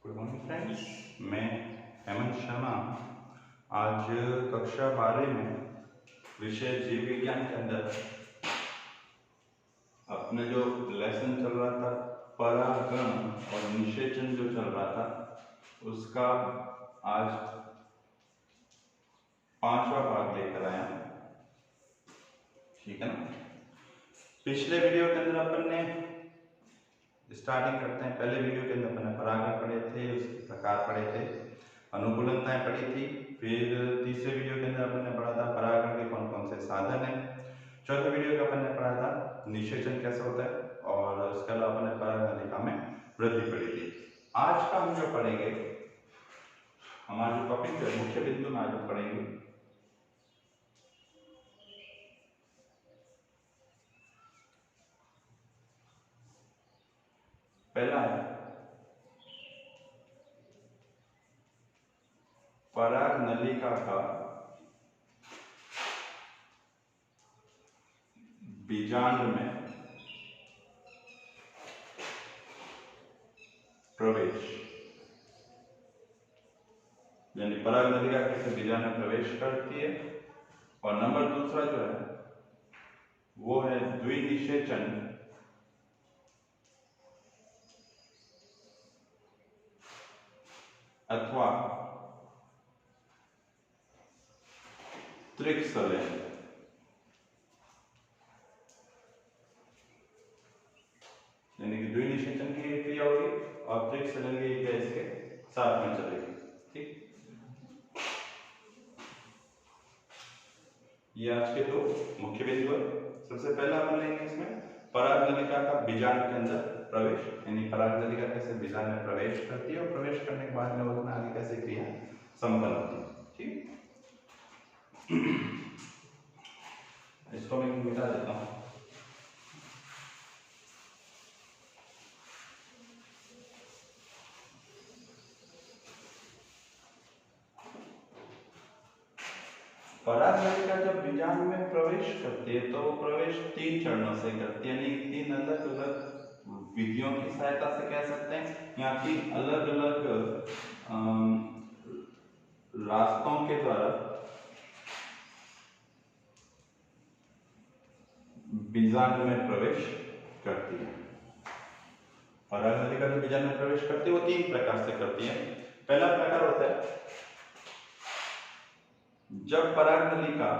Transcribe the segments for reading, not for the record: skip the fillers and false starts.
Good morning friends, मैं हेमंत शर्मा आज कक्षा 12 में विषय जीव विज्ञान के अंदर अपने जो लेसन चल रहा था परागण और निषेचन जो चल रहा था उसका आज 5वां भाग लेकर आया। ठीक है ना। पिछले वीडियो के अंदर अपन ने स्टार्टिंग करते हैं। पहले वीडियो के अंदर अपने परागण पढ़े थे, उसके प्रकार पढ़े थे, अनुकूलताएं पढ़ी थी। फिर तीसरे वीडियो के अंदर अपन ने पढ़ा था परागण के कौन कौन से साधन हैं। चौथे वीडियो का अपन ने पढ़ा था निषेचन कैसे होता है और उसके अलावा अपन ने पराग नलिका में वृद्धि पढ़ी थी। आज का हम जो पढ़ेंगे, हमारा जो टॉपिक है मुख्य बिंदु में आज हम पढ़ेंगे पहला है पराग नलिका का बीजांड में प्रवेश, यानी पराग नलिका कैसे बीजांड में प्रवेश करती है। और नंबर दूसरा जो है वो है द्विनिषेचन अथवा त्रिकसलन। यानी कि द्विनिषेचन की क्रिया होगी और त्रिकसलन की क्रिया इसके साथ में चलेगी। ठीक, ये आज के दो मुख्य बिंदु है। सबसे पहला अपन लेंगे इसमें पराग नलिका का बीजांड के अंदर प्रवेश, यानी पराग नलिका कैसे बीजांड में प्रवेश करती है और प्रवेश करने के बाद में उसमें आगे कैसे क्रिया संपन्न होती है। ठीक, इसको मैं मिटा देता हूं। पराग नलिका जब बीजांड में प्रवेश करती है तो प्रवेश 3 चरणों से करती है, यानी 3 अलग अलग विधियों की सहायता से कह सकते हैं, या 3 अलग अलग रास्तों के द्वारा बीजांड में प्रवेश करती है। पराग नलिका जो बीजांड में प्रवेश करती है वो 3 प्रकार से करती है। पहला प्रकार होता है जब पराग नलिका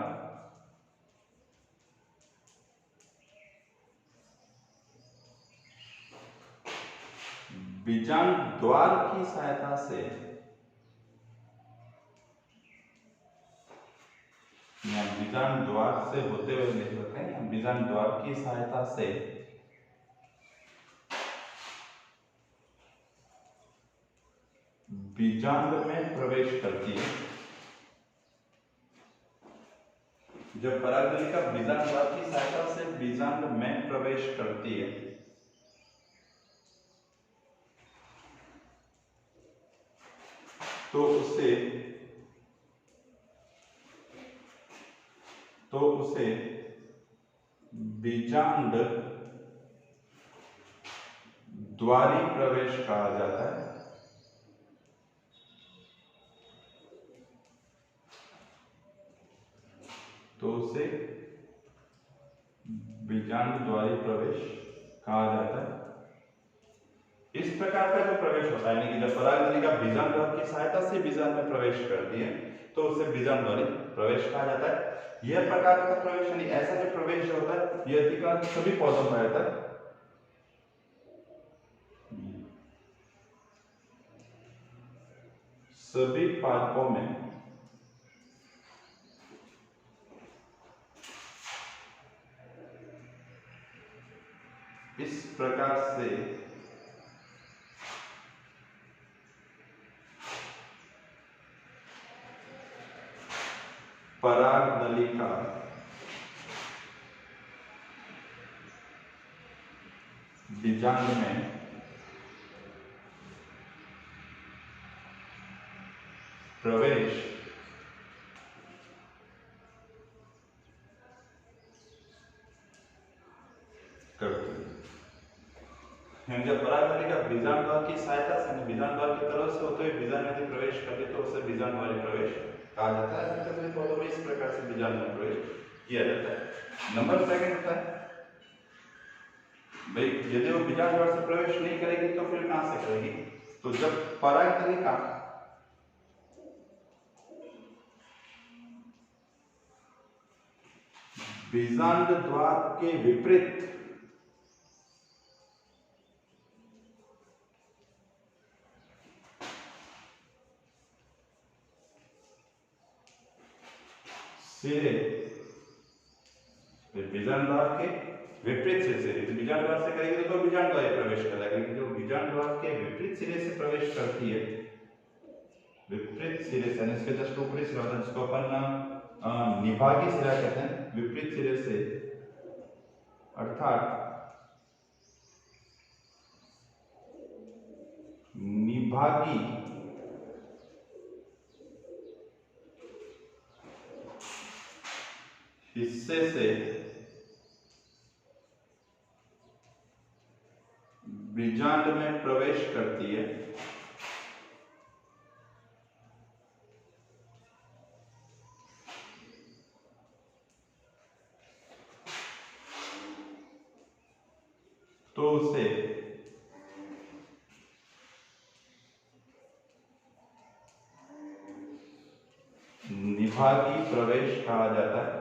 बीजांड द्वार की सहायता से या बीजांड द्वार से होते हुए लिख सकते हैं, या बीजांड द्वार की सहायता से बीजांड में प्रवेश करती है। जब पराग नलिका बीजांड द्वार की सहायता से बीजांड में प्रवेश करती है तो उसे बीजांड द्वारी प्रवेश कहा जाता है। तो उसे बीजांड द्वारी प्रवेश कहा जाता है। इस प्रकार का जो प्रवेश होता है, यानी कि जब पराग नलिका बीजांड द्वार की सहायता से बीजांड में प्रवेश करती है तो उसे बीजांड द्वारी प्रवेश कहा जाता है। यह प्रकार का प्रवेश, यानी ऐसा जो प्रवेश जो होता है यह अधिकांश सभी पौधों में रहता है। सभी पादपों में इस प्रकार से पराग नलिका बीजांड में प्रवेश करती है। जब पराग नली का बीजांड द्वार की सहायता से बीजांड द्वार की तरफ से होते हुए बीजांड में प्रवेश करते तो उसे बीजांड द्वारी प्रवेश कहा जाता है। तकनीकी पौधों में इस प्रकार से बीजांड में प्रवेश किया जाता है। नंबर सेकंड होता है भाई यदि वो बीजांड द्वार से प्रवेश नहीं करेगी तो फिर कहां से करेगी? तो जब पराग नली का बीजांड द्वार के विपरीत सिरे बीजांड द्वार के विपरीत सिरे से बीजांड द्वार से करेगी तो बीजांड द्वार प्रवेश कर लेगी। जो बीजांड द्वार के विपरीत सिरे से प्रवेश करती है, विपरीत सिरे से इसके जस्ट ऊपरी सिरा होता है जिसको अपन निभागी सिरा कहते हैं। विपरीत सिरे से अर्थात निभागी हिस्से से बीजांड में प्रवेश करती है तो उसे निभागी प्रवेश कहा जाता है।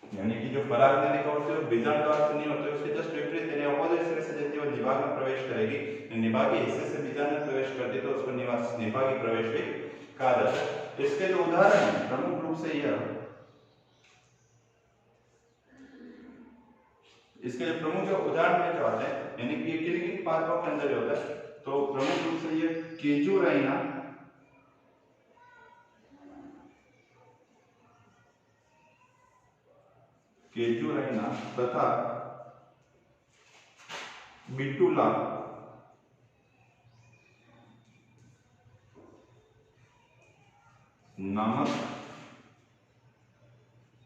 यानी कि जो पराग नली का होते हैं बीजांड द्वार से नहीं होते, उसके जस्ट विपरीत यानी अपोजिट सिरे से जब वो निभाग में प्रवेश करेगी, निभागी हिस्से से बीजांड में प्रवेश करती तो उसको निभागी प्रवेश भी कहा जाता है। इसके जो उदाहरण है प्रमुख रूप से यह इसके जो प्रमुख जो उदाहरण में जो आते हैं यानी कि किन पादपों के अंदर होता है, तो प्रमुख रूप से ये केजुरैना, केजुरैना तथा बिटुला नामक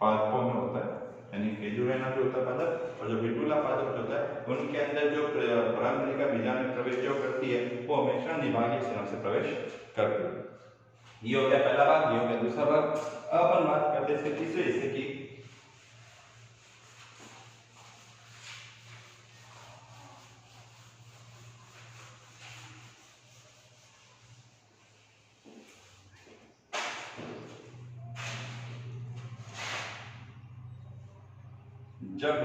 पादपों में होता है। यानी केजुरैना जो होता है पादप और जो बिटुला पादप जो होता है उनके अंदर जो पराग नली का बीजांड में प्रवेश जो करती है वो हमेशा निभागी सिरा से प्रवेश करती है। ये हो गया पहला भाग। ये हो गया दूसरा भाग। अब अपन बात करते हैं इसके तीसरे हिस्से की। जब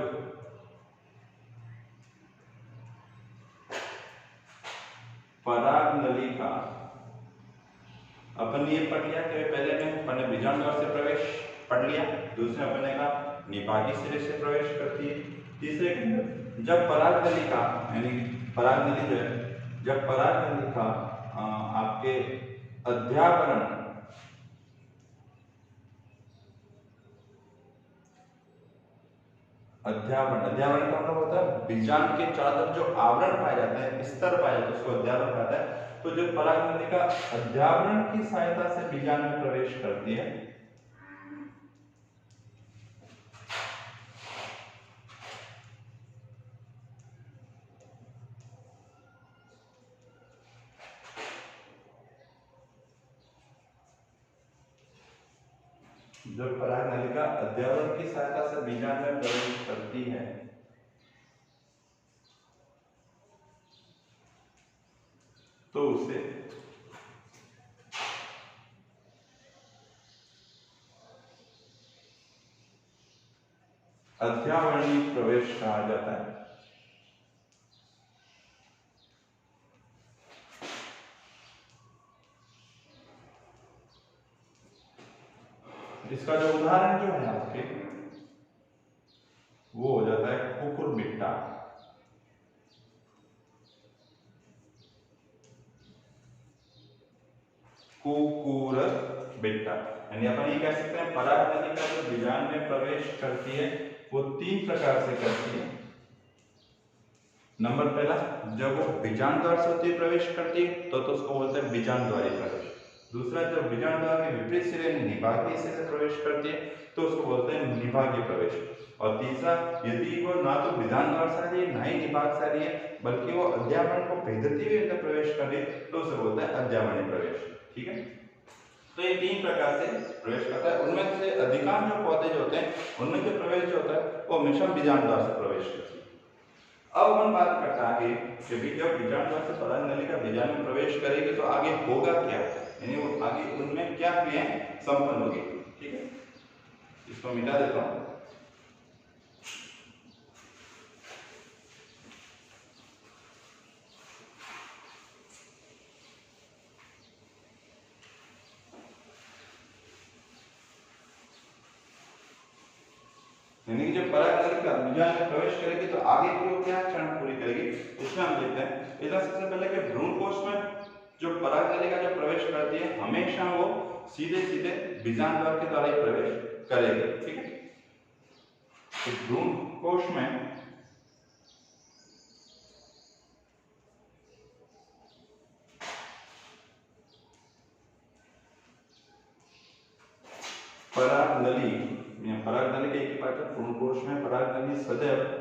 पराग नली का अपन ये पढ़ लिया कि पहले में अपन बीजांड द्वार से प्रवेश पढ़ लिया, दूसरे अपन ने कहा निभागी सिरे से प्रवेश करती है, तीसरे जब पराग नली का यानी पराग नली जो है जब पराग नली का आपके अध्यावरण अध्यावरण का मतलब होता है बीजांड के चारों तरफ जो आवरण पाया जाता है, स्तर पाया जाता है, उसको अध्यावरण कहते हैं। तो जो पराग नली का अध्यावरण की सहायता से बीजांड में प्रवेश करती है जो पराग नली का अध्यावरण की सहायता से बीजांड में प्रवेश करती है तो उसे अध्यावरणीय प्रवेश कहा जाता है। इसका जो उदाहरण जो है आपके वो हो जाता है कुकुरबिट्टा। कुकुरबिट्टा यानी अपन ये कह सकते हैं पराग नली का जो बीजांड में प्रवेश करती है वो तीन प्रकार से करती है। नंबर पहला, जब वो बीजांड द्वार से होती प्रवेश करती है तो उसको बोलते हैं बीजांड द्वारी प्रवेश। दूसरा जब बीजांड द्वार के विपरीत सिरे निभागीय हिस्से से प्रवेश करती है तो उसको बोलते हैं निभागीय प्रवेश। और तीसरा, यदि वो ना तो बीजांड द्वार से आ रही है ना ही निभाग से आ रही है बल्कि वो अध्यावरण को भेदती हुई अंदर प्रवेश कर रही है तो उसे बोलते हैं अध्यावरणीय प्रवेश। ठीक है, तो ये तीन प्रकार से प्रवेश करता है। उनमें से अधिकांश जो पौधे जो होते हैं उनमें जो प्रवेश जो होता है वो हमेशा बीजांड द्वार से प्रवेश करती है। अब हम बात करते हैं आगे कि भी जब बीजांड द्वार से पराग नलिका बीजांड में प्रवेश करेगी तो आगे होगा क्या, यानी वो आगे उनमें क्या क्रियाएं संपन्न होगी। ठीक है, इसको मिटा देता हूं। यानी कि जब पराग नलिका बीजांड में प्रवेश करेगी तो आगे की वो क्या चरण पूरी करेगी, इसमें हम देखते हैं। इसमें सबसे पहले कि भ्रूण कोश में जो पराग नलिका जब प्रवेश करती है हमेशा वो सीधे सीधे बीजांड द्वार के द्वारा ही प्रवेश करेगी। ठीक है, तो भ्रूण कोश में पराग नली या पराग नली के एक ही पार्ट है। भ्रूण कोश में पराग नली सदैव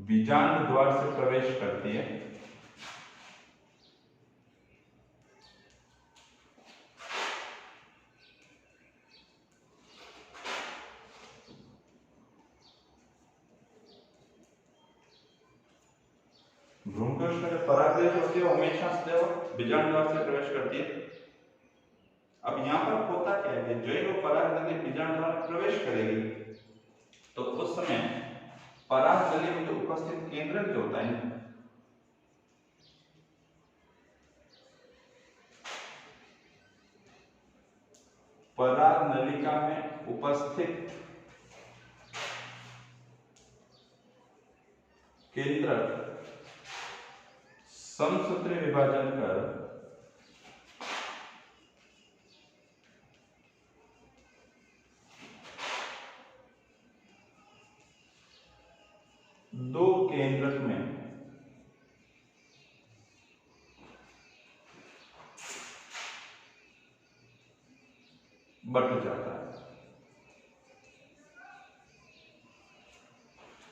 बीजांड द्वार से प्रवेश करती है। भ्रूण कोश में जो पराग नली होती है वो हमेशा सदैव बीजांड द्वार से प्रवेश करती है। अब यहाँ पर होता क्या है, जो ही वो पराग नली बीजांड द्वार में प्रवेश करेगी तो उस समय पराग नली में जो उपस्थित केंद्रक जो होता है, पराग नलिका में उपस्थित केंद्रक समसूत्री विभाजन कर दो केंद्रक में बट जाता है।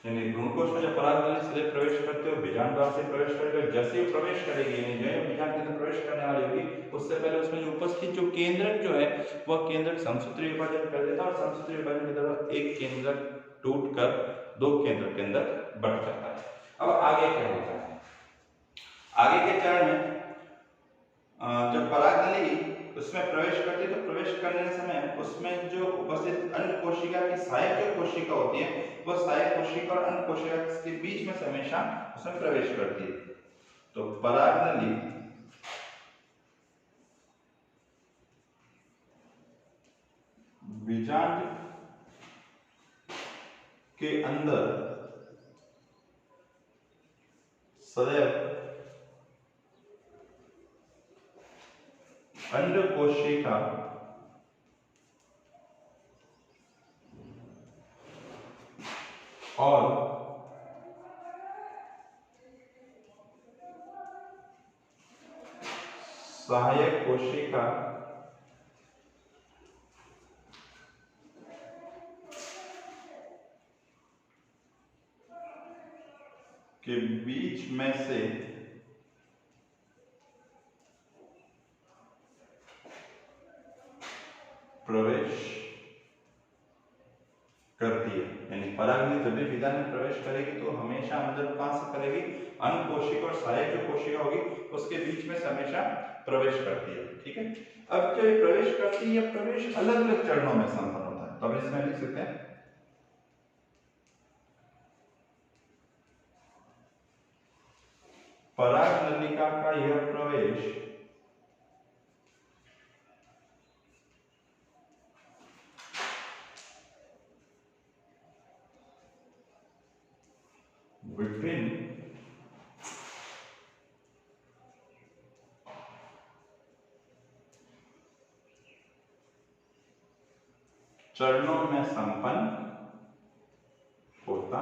यानी भ्रूण कोश में जब पराग नली सीधे प्रवेश करते हो बीजांड द्वार से प्रवेश करेगी, जैसे ही प्रवेश करेगी यानी जो है बीजांड के अंदर प्रवेश करने वाली होगी उससे पहले उसमें जो उपस्थित जो केंद्रक जो है वह केंद्रक समसूत्री विभाजन कर देता है और समसूत्री विभाजन के द्वारा एक केंद्रक टूटकर दो केंद्रक के अंदर बट जाता है। अब आगे क्या होता है, आगे के चरण में जब पराग नली उसमें प्रवेश करती है तो प्रवेश करने के समय उसमें जो उपस्थित अन्य कोशिका की सहायक जो कोशिका होती है वो सहायक कोशिका और अन्य कोशिका के बीच में से हमेशा उसमें प्रवेश करती है। तो पराग नली बीजांड के अंदर सदैव अंड कोशिका और सहायक कोशिका के बीच में से प्रवेश करती है। यानी पराग नली जब भी बीजांड में प्रवेश करेगी तो हमेशा अंदर कहां से करेगी, अन्य कोशिका और सहायक जो कोशिका होगी उसके बीच में से हमेशा प्रवेश करती है। ठीक है, अब जो ये प्रवेश करती है प्रवेश अलग अलग चरणों में संपन्न होता है। तो अब इसमें लिख सकते हैं पराग नलिका का यह प्रवेश विभिन्न चरणों में संपन्न होता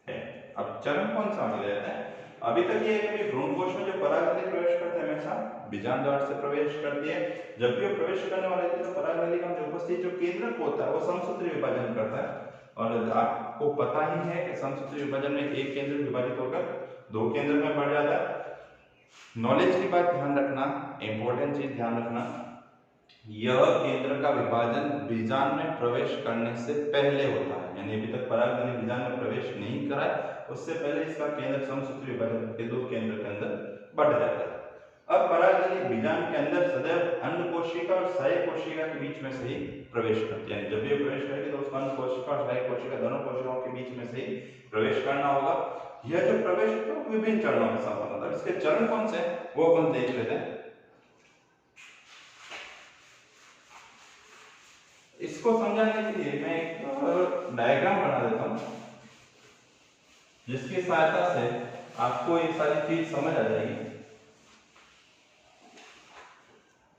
है। अब चरण कौन सा आगे रहता है, अभी तक ये है कि भ्रूण कोश में जो परागनली प्रवेश करते हैं हमेशा बीजांड द्वार से प्रवेश करती है। जब भी वो प्रवेश करने वाले थे तो परागनलिका में उपस्थित जो केंद्रक होता है वो समसूत्री विभाजन करता है। और आपको पता ही है कि समसूत्री विभाजन में एक केंद्र विभाजित होकर दो केंद्र में बढ़ जाता है। नॉलेज की बात ध्यान रखना, इंपॉर्टेंट चीज ध्यान रखना, यह केंद्र का विभाजन बीजांड में प्रवेश करने से पहले होता है, यानी अभी तक परागनली बीजांड में प्रवेश नहीं करा है, उससे पहले इसका केंद्र समसूत्री विभाजन के दो केंद्र के अंदर बढ़ जाता है। अब परागनली बीजांड के अंदर सदैव अंड कोशिका और सहायक कोशिका के बीच में से ही प्रवेश करती है, यानी जब भी प्रवेश करेगी तो उसको अंड कोशिका और सहायक कोशिका दोनों कोशिकाओं के बीच में से ही प्रवेश करना होगा। यह जो प्रवेश है तो विभिन्न चरणों में संपन्न होता है। इसके चरण कौन से हैं वो अपन देख लेते हैं। इसको समझाने के लिए मैं एक डायग्राम बना देता हूं, जिसकी सहायता से आपको ये सारी चीज समझ आ जाएगी।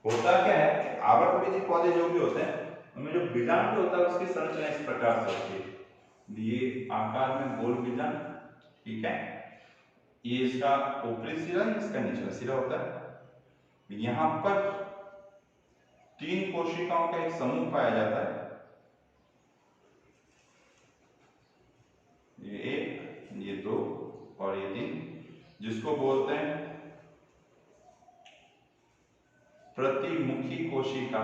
होता क्या है, आवर्तबीजी पौधे जो भी होते हैं उनमें जो बीजांड होता है उसकी संरचना इस प्रकार से होती है। ये आकार में गोल बीजांड, ठीक है, ये इसका ऊपरी सिरा, इसका निचला सिरा होता है। यहां पर तीन कोशिकाओं का एक समूह पाया जाता है, ये एक, ये दो और ये तीन, जिसको बोलते हैं प्रतिमुखी कोशिका।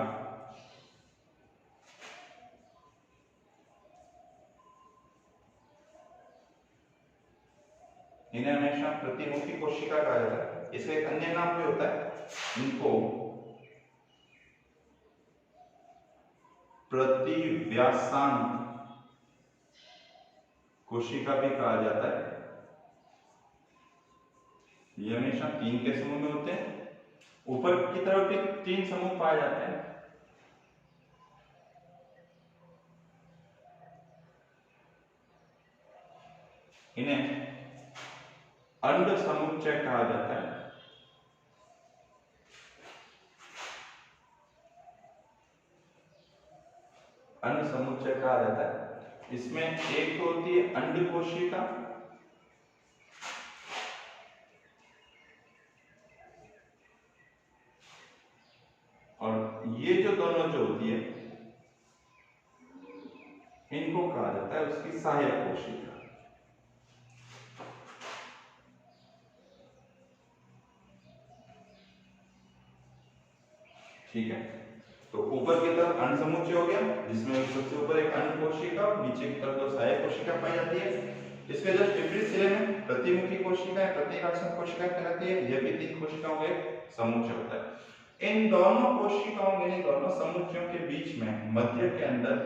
इन्हें हमेशा प्रतिमुखी कोशिका कहा जाता है। इसका एक अन्य नाम भी होता है, इनको प्रतिव्यासांग कोशिका भी कहा जाता है। ये हमेशा तीन के समूह में होते हैं। ऊपर की तरफ भी तीन समूह पाए जाते हैं। इन्हें अंड समुच्चय कहा जाता है। अंड समुच्चय कहा जाता है। इसमें एक तो होती है अंड कोशिका और ये जो दोनों जो होती है इनको कहा जाता है उसकी सहायक कोशिका। ठीक है, तो ऊपर की तरफ अंड समुच्चय हो गया, जिसमें सबसे ऊपर एक अंड कोशिका और नीचे की तरफ दो सहायक कोशिका पाई जाती है। इसके जस्ट विपरीत सिरे में प्रतिमुखी कोशिका प्रतिकाक्षक कोशिका कहलाती है। यह भी तीन कोशिकाओं का एक समुच्चय होता है। इन दोनों कोशिकाओं यानी दोनों समुच्चयों के बीच में मध्य के अंदर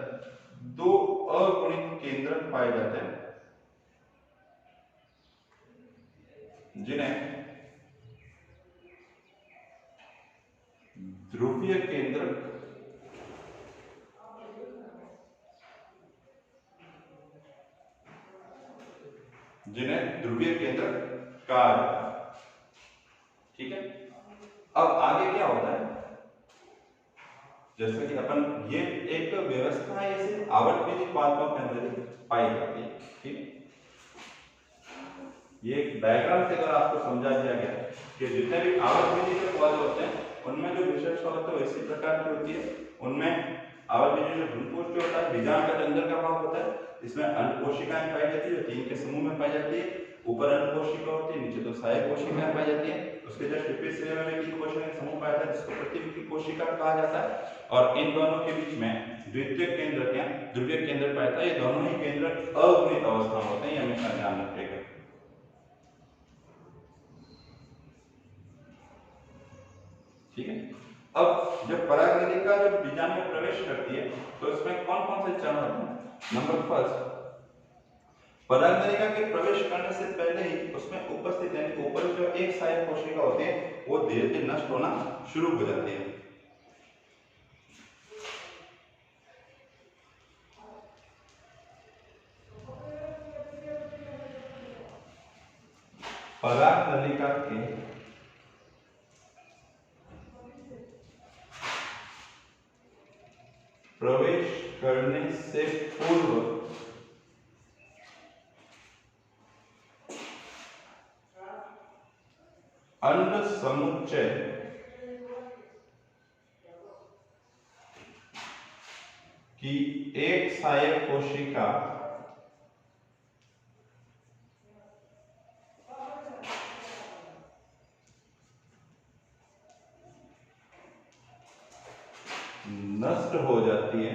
दो अगुणित केंद्रक पाए जाते हैं, जिन्हें ध्रुवीय केंद्रक कहा जाता है। ठीक है, अब आगे क्या होता है, जैसे कि अपन ये एक व्यवस्था है, इसे आवर्तबीजी पादपों के अंदर पाई जाती है। ठीक है, ये एक डायग्राम से अगर आपको समझा दिया गया कि जितने भी आवर्तबीजी के पौधे होते हैं उनमें जो विशेषता होती है इसी प्रकार की होती है। उनमें आवर्तबीजी जो भ्रूणकोश जो होता है, बीजांड का अंदर का भाग होता है, इसमें अंड कोशिकाएं पाई जाती है, तीन के समूह में पाई जाती है। ऊपर अंड कोशिका होती है, नीचे तो सहायक कोशिकाएं पाई जाती है। उसके जस्ट विपरीत सिरे में तीन कोशिकाएं समूह पाया जाता है, जिसको प्रतिमुखी कोशिका कहा जाता है। और इन दोनों के बीच में द्वितीय केंद्र या ध्रुवीय केंद्र पाया जाता है। ये दोनों ही केंद्र अगुणित अवस्था में होते हैं, ये हमेशा ध्यान रखिएगा। ठीक है, अब जब परागनलिका जब बीजांड में प्रवेश करती है तो इसमें कौन कौन से चरण होते हैं। नंबर फर्स्ट, परागनलिका के प्रवेश करने से पहले ही उसमें उपस्थित यानी ऊपर जो एक सहायक कोशिका होती है वो धीरे धीरे नष्ट होना शुरू हो जाती है। परागनलिका के प्रवेश करने से पूर्व अंड समुच्चय की एक सहायक कोशिका नष्ट हो जाती है,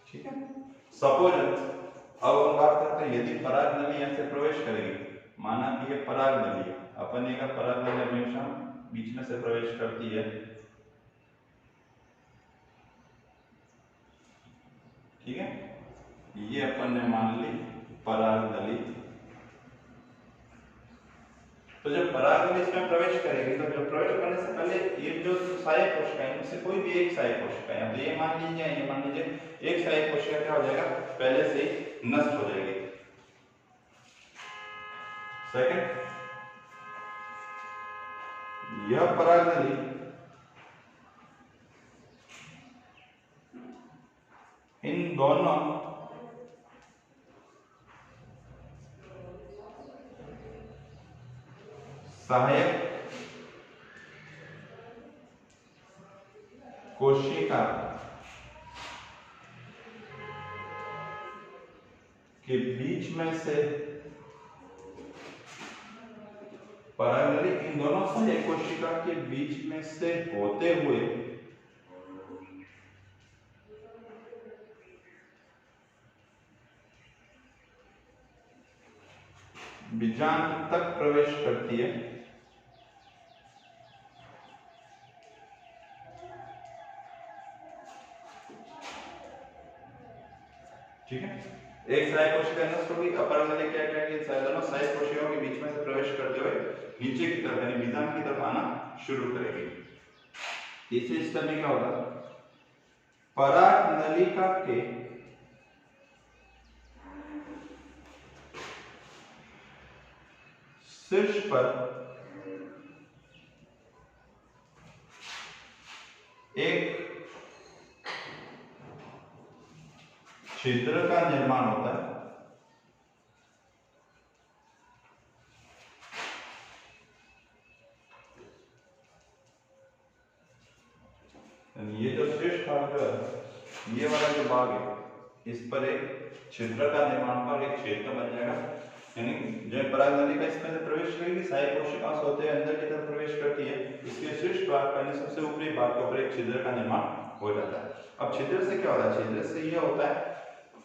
ठीक है। सपोज अब हम बात करते हैं यदि पराग नली यहाँ से प्रवेश करेगी, माना कि ये पराग नली है, अपन एक पराग नली हमेशा बीच में से प्रवेश करती है, ठीक है। ये अपन ने मान ली पराग नली। तो जब पराग नली इसमें प्रवेश करेगी तो जब प्रवेश करने से पहले ये जो सहायक कोशिका है इनमें से कोई भी एक सहायक कोशिका है, तो ये मान लीजिए एक सहायक कोशिका क्या हो जाएगा, पहले से ही नष्ट हो जाएगी। सेकंड, यह पराग नली इन दोनों सहायक कोशिका के बीच में से पराग नली इन दोनों सहायक कोशिका के बीच में से होते हुए बीजांड तक प्रवेश करती है, ठीक है। एक सहायक कोशिका नष्ट होगी, अपर नली क्या क्या कि दोनों सहायक कोशिकाओं के बीच में से प्रवेश करते हुए नीचे की तरफ यानी बीजांड की तरफ आना शुरू करेगी। तीसरे स्टेप में क्या होगा, पराग नलिका के शीर्ष पर एक छिद्र का निर्माण होता है, ये जो शीर्ष भाग जो है, ये वाला जो भाग है, इस पर एक छिद्र का निर्माण होगा, एक क्षेत्र बन जाएगा, यानी जो पराग नली का इसमें से प्रवेश करेगी, सहायक कोशिकाओं से होते हुए अंदर की तरफ प्रवेश करती है, इसके शीर्ष भाग पर सबसे ऊपरी भाग के ऊपर एक छिद्र का निर्माण हो जाता है। अब छिद्र से क्या होता है, छिद्र से यह होता है,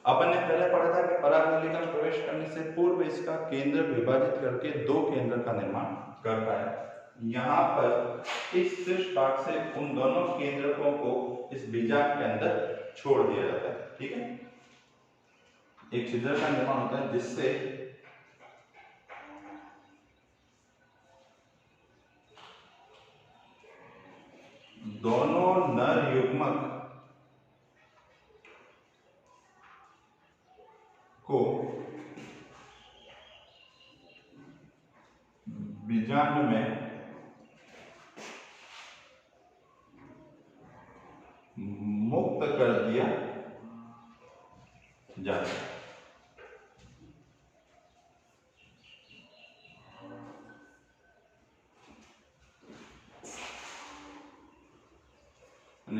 अपन ने पहले पढ़ा था कि पराग नली का प्रवेश करने से पूर्व इसका केंद्र विभाजित करके दो केंद्र का निर्माण करता है। यहाँ पर इस शीर्ष भाग से उन दोनों केंद्रकों को इस बीजांड के अंदर छोड़ दिया जाता है, ठीक है। एक छिद्र का निर्माण होता है जिससे दोनों नर युग्मक को बीजांड में मुक्त कर दिया जाता है।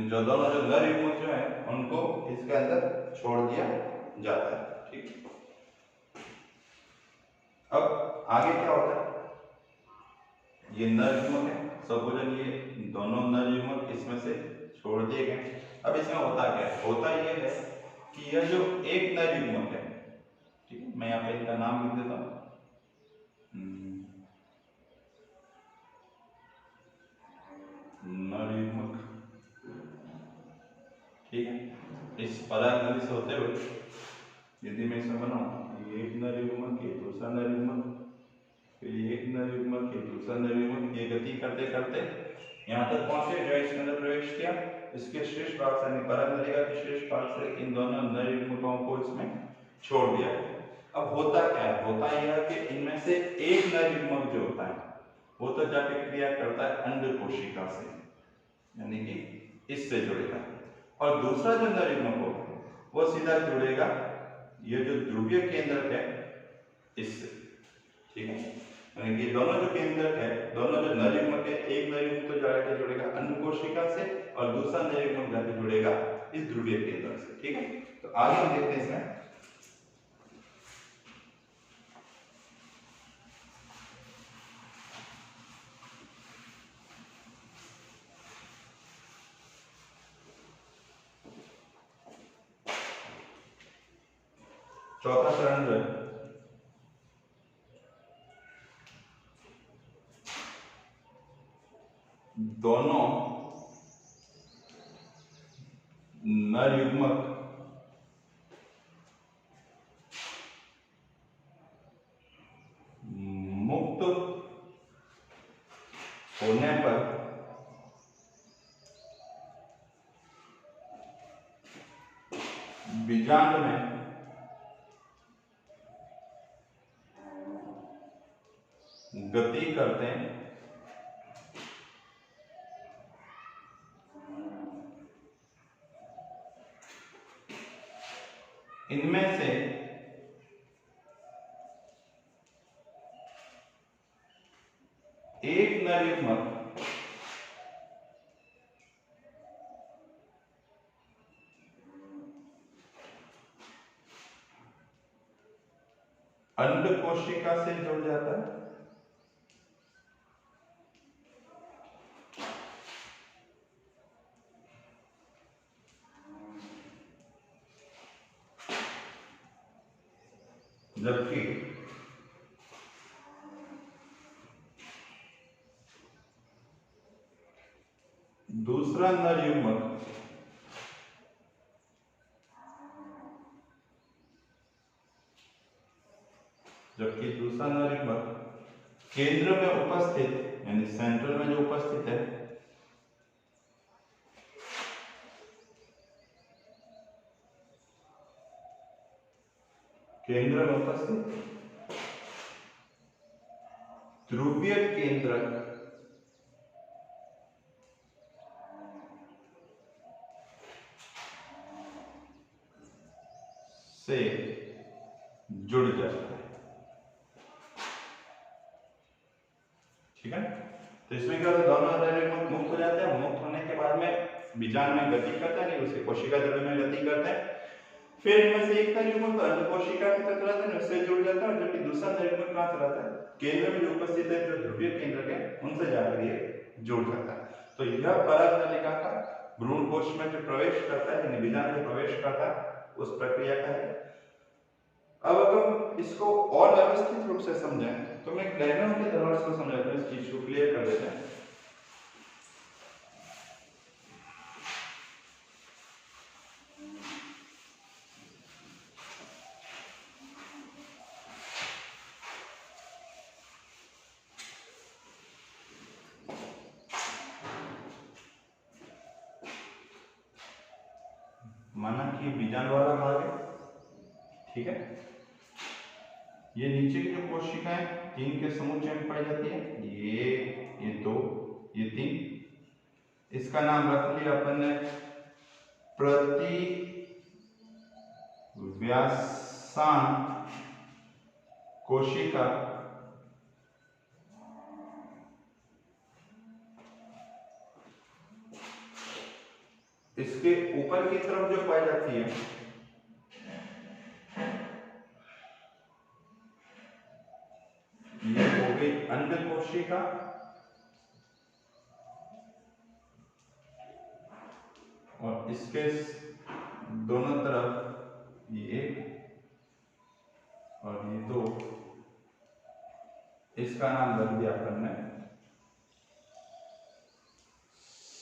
जो दोनों जो नर युग्मक जो है उनको इसके अंदर छोड़ दिया जाता है, ठीक। अब आगे क्या होता है, ये नर युग्मक है, सपोज ये दोनों नर युग्मक इसमें से छोड़ दिए गए। अब इसमें होता क्या है, होता यह है कि यह जो एक नर युग्मक है, ठीक है, मैं यहाँ पे इनका नाम लिख देता हूँ, नर युग्मक, ठीक है। इस पराग नली से होते हुए यदि मैं इसमें बनाऊं, ये एक नर युग्मक, ये दूसरा नर युग्मक, फिर एक नर युग्मक, ये दूसरा नर युग्मक, ये गति करते करते यहाँ तक पहुंचे, जो इसके अंदर प्रवेश किया, इसके शीर्ष भाग से पराग नलिका के शीर्ष भाग से इन दोनों नर युग्मकों को इसमें छोड़ दिया। अब होता क्या है, होता यह है कि इनमें से एक नर युग्मक जो होता है वो तो जाके क्रिया करता है अंड कोशिका से, यानी कि इससे जुड़ेगा, और दूसरा जो नर युग्मक होगा वो सीधा जुड़ेगा ये जो ध्रुवीय केंद्रक है इससे, ठीक है। यानी कि दोनों जो केंद्रक है, दोनों जो नर युग्मक है, एक नर युग्मक तो जाके जुड़ेगा अन्य कोशिका से और दूसरा नर युग्मक जाके जुड़ेगा इस ध्रुवीय केंद्रक से, ठीक है। तो आगे हम देखते हैं इसमें चौथा चरण जो है दोनों नर युग्मक मुक्त होने पर बीजांड में गति करते हैं। इनमें से एक नर युग्मक अंड कोशिका से जुड़ जाता है जबकि दूसरा नर युग्मक केंद्र में उपस्थित यानी सेंट्रल में जो उपस्थित है केंद्र में उपस्थित ध्रुवीय केंद्रक से जुड़ जाता है, ठीक है। तो इसमें क्या होता है, दोनों नर युग्मक मुक्त हो जाते हैं। मुक्त होने के बाद में बीजांड में गति करता है, नहीं उसे कोशिका द्रव्य में गति करते हैं। फिर इनमें से एक नर युग्मक अंड कोशिका की तरफ चलाता है, उससे जुड़ जाता है, जबकि दूसरा नर युग्मक कहां चलाता है, केंद्र में जो उपस्थित है जो ध्रुवीय केंद्रक है उनसे जाकर ये जुड़ जाता है। तो यह परागनलिका का भ्रूण कोश में जो प्रवेश करता है यानी बीजांड में प्रवेश करता है उस प्रक्रिया का है। अब अगर इसको और व्यवस्थित रूप से समझें तो मैं क्लेगन के दरवाजे को समझाता हूं, इस चीज को क्लियर कर देते हैं। माना कि बीजांड वाला भाग है, ठीक है। ये नीचे की जो कोशिकाएं तीन के समुच्चय में पाई जाती है, ये दो, ये तीन। इसका नाम रख लिया अपन ने प्रति व्यासांग कोशिका। इसके ऊपर की तरफ जो पाई जाती है ये हो गई अंड कोशिका और इसके दोनों तरफ ये एक और ये दो, इसका नाम रख दिया अपन ने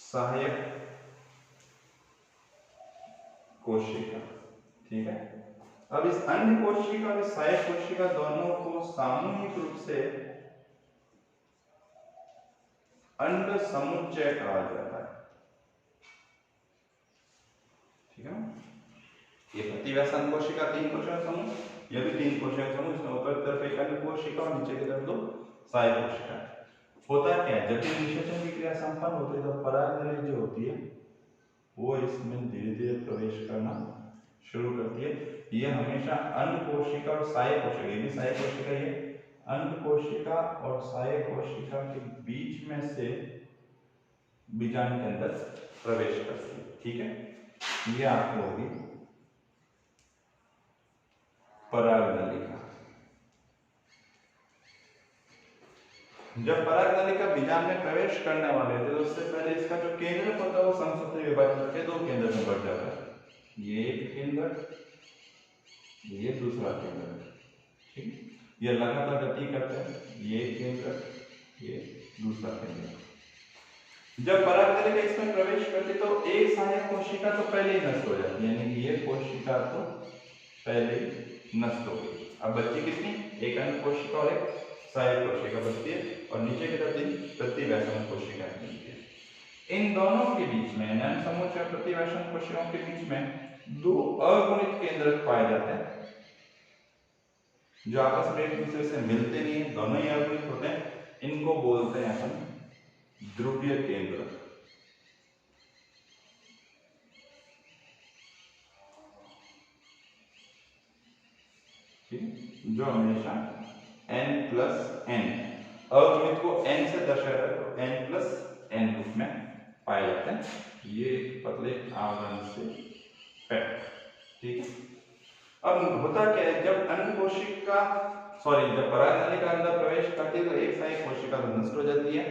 सहायक कोशिका, ठीक है। अब इस अंड कोशिका और सहायक कोशिका दोनों को सामूहिक रूप से अंड समुच्चय कहा जाता है, ठीक है। ये प्रतिव्यासन कोशिका तीन कोशिका समूह, यह भी तीन कोशिका समूह, इसमें ऊपर की तरफ एक अंड कोशिका और नीचे की तरफ दो सहायक कोशिका। होता क्या है, जब निषेचन की क्रिया संपन्न होती है तो परागनली जो होती है वो इसमें धीरे धीरे प्रवेश करना शुरू करती है। ये हमेशा अंड कोशिका और सहायक कोशिका, ये भी सहायक कोशिका, ये अंड कोशिका और सहायक कोशिका के बीच में से बीजांड के अंदर प्रवेश करती है। ठीक है, ये आपको होगी परागनलिका। जब परागनलिका बीजांड में प्रवेश करने वाले थे तो उससे पहले इसका जो केंद्र होता है वो समसूत्री विभाजन के 2 केंद्र में बढ़ जाता है। ये एक केंद्र, ये दूसरा केंद्र। ठीक, ये लगातार गति करते हैं, ये एक केंद्र, ये दूसरा केंद्र। जब परागनलिका इसमें प्रवेश करती तो एक सहायक कोशिका तो पहले ही नष्ट हो जाती है, यानी कि ये कोशिका तो पहले ही नष्ट हो गई। अब बची कितनी? एक अंड कोशिका और एक सहायक कोशिका बचती है, और नीचे की तरफ प्रतिवैषम कोशिका मिलती है। इन दोनों के बीच में, यानी समुच्चय प्रतिवैषम कोशिकाओं के बीच में 2 अगुणित केंद्रक पाए जाते हैं जो आपस में एक दूसरे से मिलते नहीं है, दोनों ही अगुणित होते हैं। इनको बोलते हैं अपन ध्रुवीय केंद्र। जो हमेशा n+n, अगुणित को n से दर्शाया है तो n+n रूप में पाए जाते हैं, ये पतले आवरण से पैक। ठीक है, अब होता क्या है, जब अंड कोशिका जब परागनलिका अंदर प्रवेश करती है तो एक सहायक कोशिका तो नष्ट हो जाती है।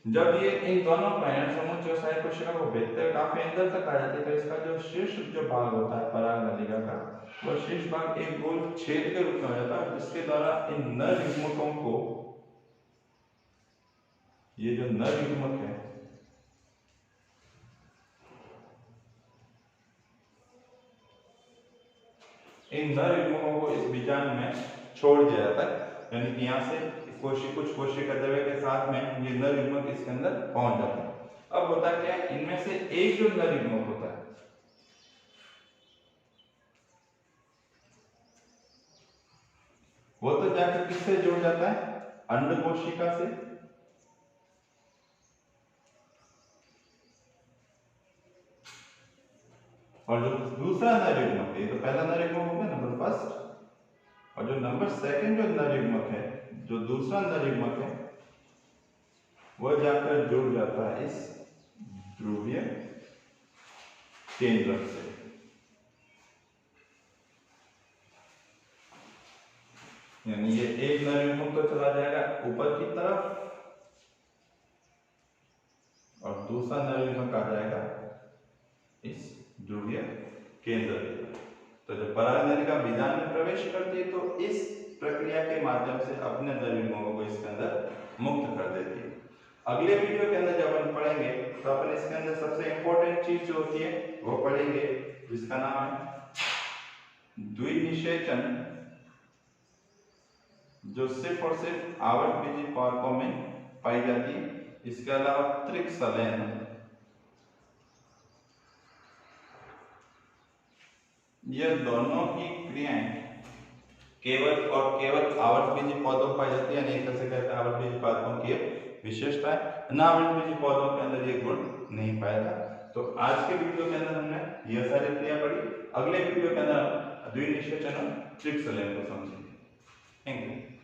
जब ये इन दोनों का समुच्चय सहायक कोशिका को भेदते हुए काफी अंदर तक आ जाती है तो इसका जो शीर्ष जो भाग होता है परागनलिका का, वो शीर्ष भाग एक गोल छेद के रूप में हो जाता है, जिसके द्वारा इन नर युग्मकों को, ये जो नर युग्मक है, इन नर युग्मकों को इस बीजांड में छोड़ दिया जाता है, यानी कि यहाँ से कुछ कोशिका द्रव्य के साथ में ये नर युग्मक इसके अंदर पहुंच जाते हैं। अब होता क्या है, इनमें से एक जो नर युग्मक होता है वो तो जाकर किससे जुड़ जाता है? अंड कोशिका से। और जो दूसरा नर युग्मक है, ये तो पहला नर युग्मक हो गया नंबर फर्स्ट, और जो नंबर सेकंड जो नर युग्मक है, जो दूसरा नर युग्मक है, वह जाकर जुड़ जाता है इस ध्रुवीय केंद्र से। यानी ये एक नर युग्मक तो चला जाएगा ऊपर की तरफ और दूसरा नर युग्मक आ जाएगा इस ध्रुवीय केंद्र की तरफ। तो जब परागनलिका बीजांड में प्रवेश करती है तो इस प्रक्रिया के माध्यम से अपने नर युग्मकों को इसके अंदर मुक्त कर देती है। अगले वीडियो के अंदर जब अपन पढ़ेंगे तो अपन इसके अंदर सबसे इंपॉर्टेंट चीज जो होती है वो पढ़ेंगे, जिसका नाम है द्विनिषेचन, जो सिर्फ और सिर्फ आवृतबीजी पादपों में पाई जाती है। इसके अलावा त्रिकसलयन, ये दोनों ही क्रियाएं केवल और केवल आवृतबीजी पौधों पाई जाती है, यानी एक तरह से कहते हैं आवृतबीजी पादपों की विशेषता है। अनावृतबीजी पौधों के अंदर ये गुण नहीं पाया था। तो आज के वीडियो के अंदर हमने यह सारी क्रिया पढ़ी। अगले वीडियो के अंदर द्विनिषेचन और त्रिकसलयन को समझेंगे। Thank you.